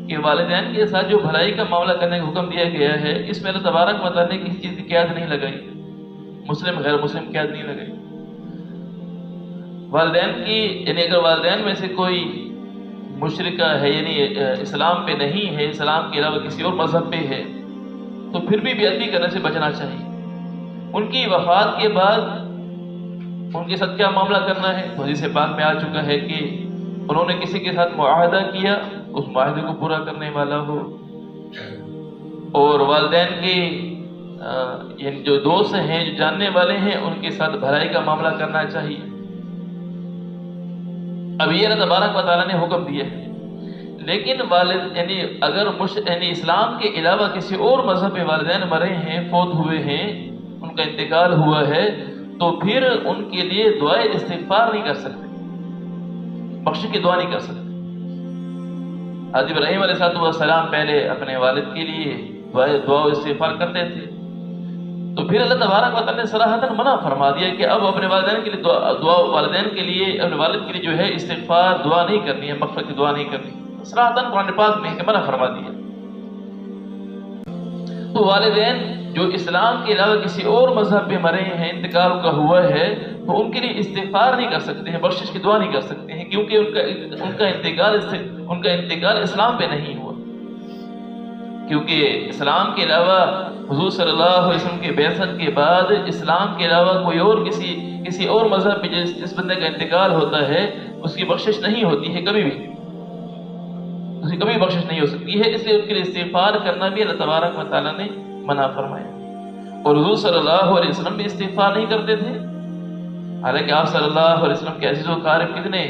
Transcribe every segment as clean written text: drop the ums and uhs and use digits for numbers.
کہ والدین کے ساتھ جو بھلائی کا معاملہ کرنے کا حکم دیا گیا ہے، اس میں اللہ تبارک و تعالیٰ نے کسی چیز کی قید نہیں لگائی، مسلم غیر مسلم قید نہیں لگائی۔ والدین کی یعنی اگر والدین میں سے کوئی مشرکہ ہے، یعنی اسلام پہ نہیں ہے، اسلام کے علاوہ کسی اور مذہب پہ ہے، تو پھر بھی بے ادبی کرنے سے بچنا چاہیے۔ ان کی وفات کے بعد ان کے ساتھ کیا معاملہ کرنا ہے؟ حدیث پاک میں آ چکا ہے کہ انہوں نے کسی کے ساتھ معاہدہ کیا، اس معاہدے کو پورا کرنے والا ہو، اور والدین کے یعنی جو دوست ہیں، جو جاننے والے ہیں، ان کے ساتھ بھلائی کا معاملہ کرنا چاہیے۔ اب یہ اللہ تبارک و تعالیٰ نے حکم دیا ہے، لیکن والد یعنی اگر یعنی اسلام کے علاوہ کسی اور مذہب میں والدین مرے ہیں، فوت ہوئے ہیں، ان کا انتقال ہوا ہے، تو پھر ان کے لیے دعائے استغفار نہیں کر سکتے، بخشش کی دعا نہیں کر سکتے۔ حضرت ابراہیم علیہ السلام پہلے اپنے والد کے لیے دعا و استغفار کرتے تھے، تو پھر اللہ تبارک و تعالیٰ نے صراحتاً منع فرما دیا کہ اب اپنے والدین کے لیے دعا والدین کے لیے اپنے والد کے لیے جو ہے استغفار دعا نہیں کرنی ہے، مغفرت کی دعا نہیں کرنی، صراحتاً قرآن پاک میں منع فرما دیا۔ تو والدین جو اسلام کے علاوہ کسی اور مذہب میں مرے ہیں، انتقال کا ہوا ہے، تو ان کے لیے استغفار نہیں کر سکتے ہیں، بخشش کی دعا نہیں کر سکتے ہیں، کیونکہ ان کا انتقال اسلام پہ نہیں ہوا۔ کیونکہ اسلام کے علاوہ حضور صلی اللہ علیہ وسلم کے بعثت کے بعد اسلام کے علاوہ کوئی اور کسی اور مذہب پہ جس بندے کا انتقال ہوتا ہے، اس کی بخشش نہیں ہوتی ہے، کبھی بھی اس کی کبھی بخشش نہیں ہو سکتی ہے۔ اس لیے اس کے لیے استغفار کرنا بھی اللہ تبارک و تعالیٰ نے منع فرمایا، اور حضور صلی اللہ علیہ وسلم بھی استغفار نہیں کرتے تھے، حالانکہ آپ صلی اللہ علیہ وسلم کے عزیز و اقارب کتنے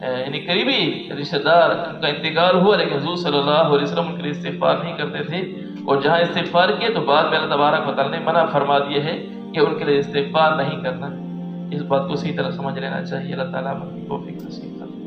یعنی قریبی رشتہ دار ان کا انتقال ہوا، لیکن حضور صلی اللہ علیہ وسلم ان کے لیے استغفار نہیں کرتے تھے، اور جہاں استغفار کیے تو بعد میں اللہ تبارک و تعالیٰ نے منع فرما دیا ہے کہ ان کے لیے استغفار نہیں کرنا۔ اس بات کو صحیح طرح سمجھ لینا چاہیے۔ اللہ تعالیٰ ہمیں توفیق نصیب کرے۔